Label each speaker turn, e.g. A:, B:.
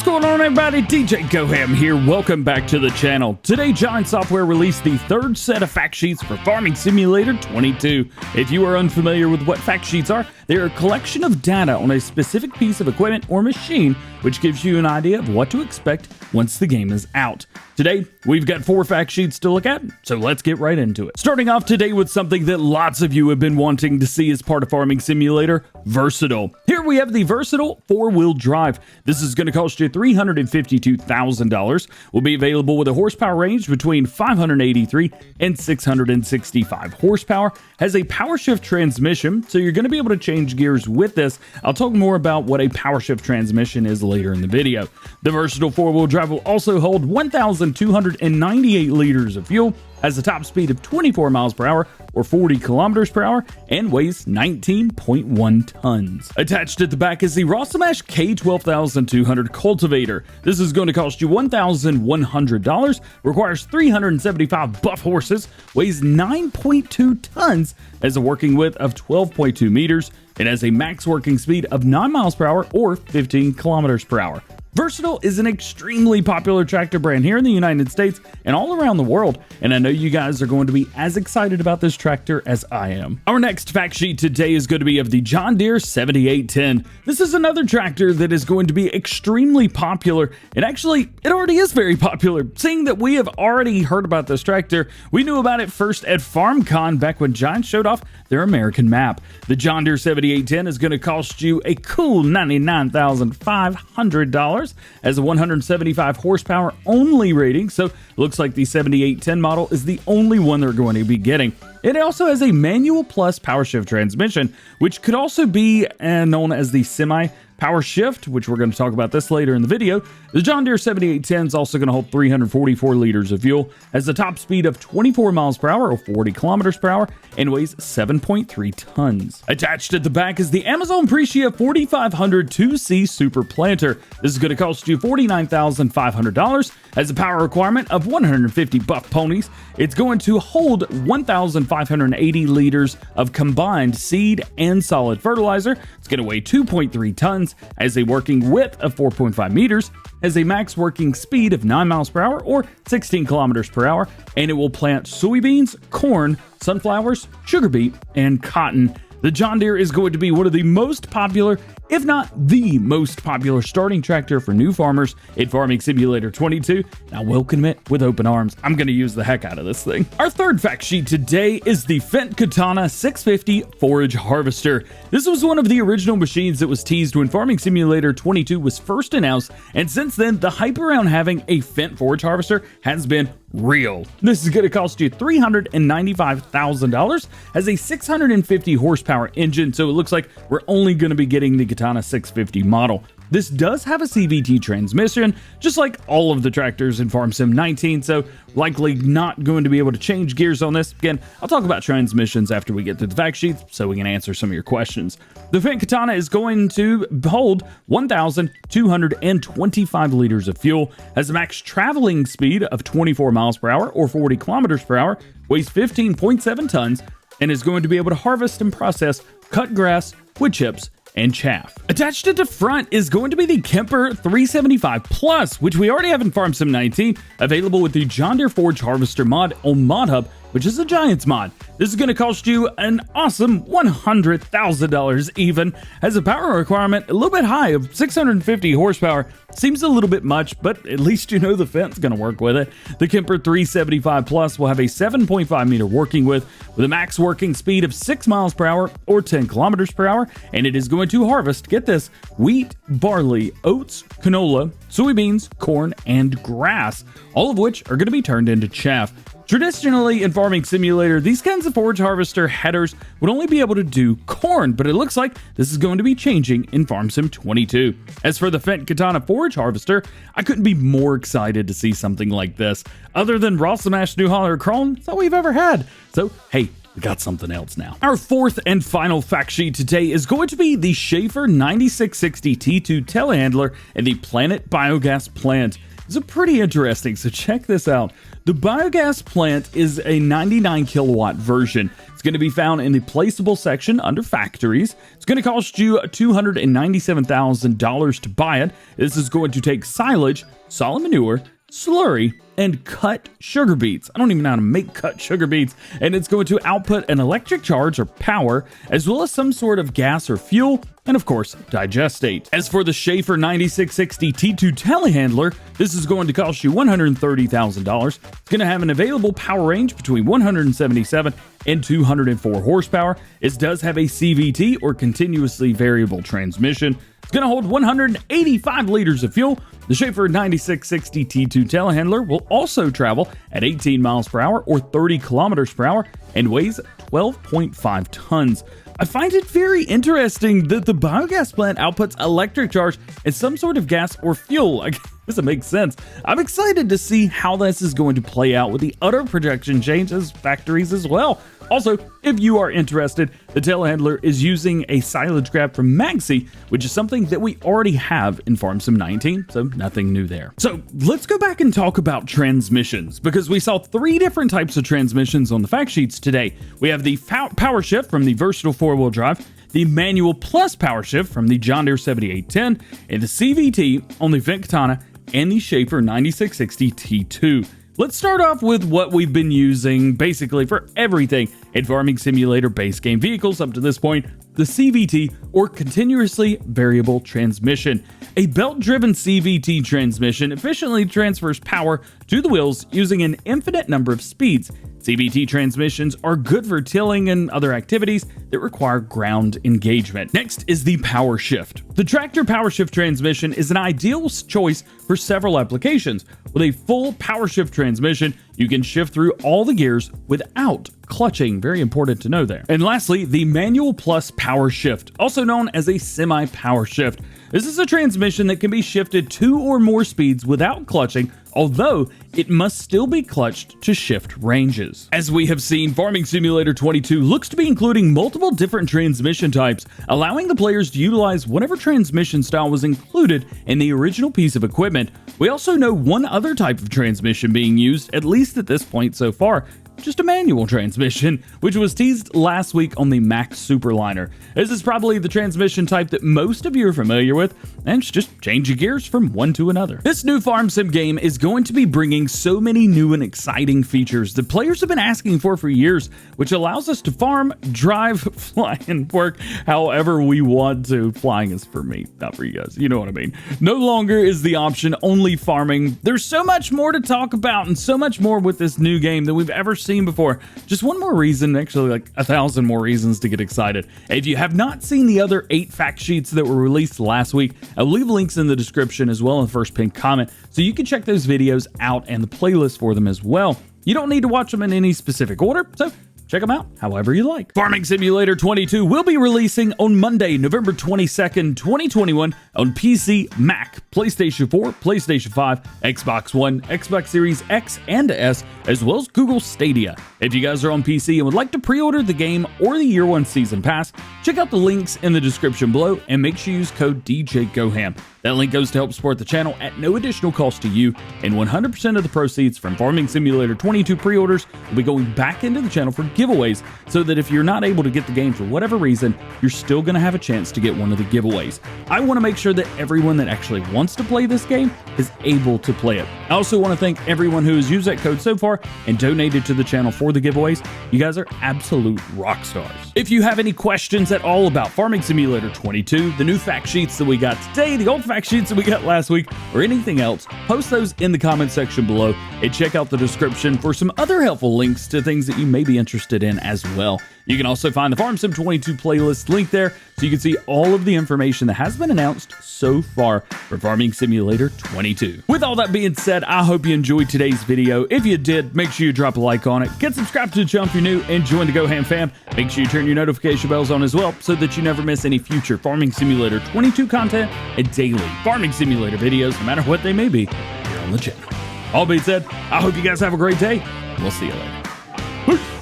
A: going on, everybody? DjGoHam here. Welcome back to the channel. Today, Giant Software released the third set of fact sheets for Farming Simulator 22. If you are unfamiliar with what fact sheets are, they're a collection of data on a specific piece of equipment or machine, which gives you an idea of what to expect once the game is out. Today, we've got 4 fact sheets to look at, so let's get right into it. Starting off today with something that lots of you have been wanting to see as part of Farming Simulator, Versatile. Here we have the Versatile 4-wheel drive. This is going to cost you $352,000. Will be available with a horsepower range between 583 and 665 horsepower. Has a power shift transmission, so you're going to be able to change gears with this. I'll talk more about what a power shift transmission is later in the video. The Versatile 4-wheel drive will also hold 1,298 liters of fuel, has a top speed of 24 miles per hour or 40 kilometers per hour, and weighs 19.1 tons. Attached at the back is the Rostselmash K12200 cultivator. This is going to cost you $1,100, requires 375 buff horses, weighs 9.2 tons, has a working width of 12.2 meters, and has a max working speed of 9 miles per hour or 15 kilometers per hour. Versatile is an extremely popular tractor brand here in the United States and all around the world, and I know you guys are going to be as excited about this tractor as I am. Our next fact sheet today is going to be of the John Deere 7810. This is another tractor that is going to be extremely popular, and actually, it already is very popular. Seeing that we have already heard about this tractor, we knew about it first at FarmCon back when Giant showed off their American map. The John Deere 7810 is going to cost you a cool $99,500. As a 175 horsepower only rating, so it looks like the 7810 model is the only one they're going to be getting. It also has a manual plus power shift transmission, which could also be known as the semi power shift, which we're going to talk about this later in the video. The John Deere 7810 is also going to hold 344 liters of fuel, has a top speed of 24 miles per hour or 40 kilometers per hour, and weighs 7.3 tons. Attached at the back is the Amazon Precia 4500 2C Super Planter. This is going to cost you $49,500, has a power requirement of 150 buff ponies. It's going to hold 1,580 liters of combined seed and solid fertilizer. It's going to weigh 2.3 tons, has a working width of 4.5 meters, has a max working speed of 9 miles per hour or 16 kilometers per hour, and it will plant soybeans, corn, sunflowers, sugar beet, and cotton. The John Deere is going to be one of the most popular, if not the most popular starting tractor for new farmers in Farming Simulator 22, and I welcome it with open arms. I'm going to use the heck out of this thing. Our third fact sheet today is the Fendt Kemper 650 forage harvester. This was one of the original machines that was teased when Farming Simulator 22 was first announced, and since then, the hype around having a Fendt forage harvester has been real. This is going to cost you $395,000, has a 650 horsepower engine, so it looks like we're only going to be getting the Katana 650 model. This does have a CVT transmission, just like all of the tractors in Farm Sim 19, so likely not going to be able to change gears on this. Again, I'll talk about transmissions after we get through the fact sheets so we can answer some of your questions. The Fendt Kemper is going to hold 1,225 liters of fuel, has a max traveling speed of 24 miles per hour or 40 kilometers per hour, weighs 15.7 tons, and is going to be able to harvest and process cut grass, wood chips, and chaff. Attached at the front is going to be the Kemper 375 Plus, which we already have in Farm Sim 19, available with the John Deere Forage Harvester mod on ModHub, which is a Giants mod. This is going to cost you an awesome $100,000 even, has a power requirement a little bit high of 650 horsepower. Seems a little bit much, but at least you know the Fendt's going to work with it. The Kemper 375 Plus will have a 7.5 meter working width with a max working speed of 6 miles per hour or 10 kilometers per hour, and it is going to harvest, get this, wheat, barley, oats, canola, soybeans, corn, and grass, all of which are going to be turned into chaff. Traditionally, in Farming Simulator, these kinds of forage harvester headers would only be able to do corn, but it looks like this is going to be changing in Farm Sim 22. As for the Fendt Kemper forage harvester, I couldn't be more excited to see something like this. Other than Rostselmash New Holland Chrome, that's all we've ever had. So, hey, we got something else now. Our fourth and final fact sheet today is going to be the Shaeffer 9660 T2 telehandler and the Planet Biogas Plant. is pretty interesting, so check this out. The biogas plant is a 99 kilowatt version. It's going to be found in the placeable section under factories. It's going to cost you $297,000 to buy it. This is going to take silage, solid manure, slurry, and cut sugar beets. I don't even know how to make cut sugar beets. And it's going to output an electric charge or power, as well as some sort of gas or fuel, and of course, digestate. As for the Shaeffer 9660 T2 telehandler, this is going to cost you $130,000. It's going to have an available power range between 177 and 204 horsepower. It does have a CVT or continuously variable transmission. It's going to hold 185 liters of fuel. The Shaeffer 9660 T2 telehandler will also travel at 18 miles per hour or 30 kilometers per hour and weighs 12.5 tons. I find it very interesting that the biogas plant outputs electric charge and some sort of gas or fuel. I guess it makes sense. I'm excited to see how this is going to play out with the other projection changes factories as well. Also, if you are interested, the telehandler is using a silage grab from Maxi, which is something that we already have in Farm Sim 19, so nothing new there. So let's go back and talk about transmissions, because we saw 3 different types of transmissions on the fact sheets today. We have the power shift from the versatile 4-wheel drive, the manual plus power shift from the John Deere 7810, and the CVT on the Fendt Kemper and the Shaeffer 9660 T2. Let's start off with what we've been using basically for everything in Farming Simulator base game vehicles up to this point, the CVT, or continuously variable transmission. A belt-driven CVT transmission efficiently transfers power to the wheels using an infinite number of speeds. CVT transmissions are good for tilling and other activities that require ground engagement. Next is the power shift. The tractor power shift transmission is an ideal choice for several applications. With a full power shift transmission, you can shift through all the gears without clutching. Very important to know there. And lastly, the manual plus power shift, also known as a semi-power shift. This is a transmission that can be shifted 2 or more speeds without clutching, although it must still be clutched to shift ranges. As we have seen, Farming Simulator 22 looks to be including multiple different transmission types, allowing the players to utilize whatever transmission style was included in the original piece of equipment. We also know one other type of transmission being used, at least at this point so far, just a manual transmission, which was teased last week on the Max Superliner. This is probably the transmission type that most of you are familiar with, and it's just change your gears from one to another. This new Farm Sim game is going to be bringing so many new and exciting features that players have been asking for years, which allows us to farm, drive, fly, and work however we want to. Flying is for me, not for you guys. You know what I mean. No longer is the option only farming. There's so much more to talk about and so much more with this new game than we've ever seen before. Just one more reason, actually like 1,000 more reasons to get excited. If you have not seen the other 8 fact sheets that were released last week, I'll leave links in the description as well in the first pinned comment, so you can check those videos out and the playlist for them as well. You don't need to watch them in any specific order, so check them out however you like. Farming Simulator 22 will be releasing on Monday, November 22nd, 2021 on PC, Mac, PlayStation 4, PlayStation 5, Xbox One, Xbox Series X and S, as well as Google Stadia. If you guys are on PC and would like to pre-order the game or the Year 1 Season Pass, check out the links in the description below and make sure you use code DjGoHam. That link goes to help support the channel at no additional cost to you, and 100% of the proceeds from Farming Simulator 22 pre-orders will be going back into the channel for giveaways, so that if you're not able to get the game for whatever reason, you're still going to have a chance to get one of the giveaways. I want to make sure that everyone that actually wants to play this game is able to play it. I also want to thank everyone who has used that code so far and donated to the channel for the giveaways. You guys are absolute rock stars. If you have any questions at all about Farming Simulator 22, the new fact sheets that we got today, the old fact sheets that we got last week, or anything else, post those in the comment section below and check out the description for some other helpful links to things that you may be interested in as well. You can also find the Farm Sim 22 playlist link there, so you can see all of the information that has been announced so far for Farming Simulator 22. With all that being said, I hope you enjoyed today's video. If you did, make sure you drop a like on it, get subscribed to the channel if you're new, and join the DjGoHam fam. Make sure you turn your notification bells on as well, so that you never miss any future Farming Simulator 22 content and daily Farming Simulator videos, no matter what they may be, here on the channel. All being said, I hope you guys have a great day, and we'll see you later. Peace.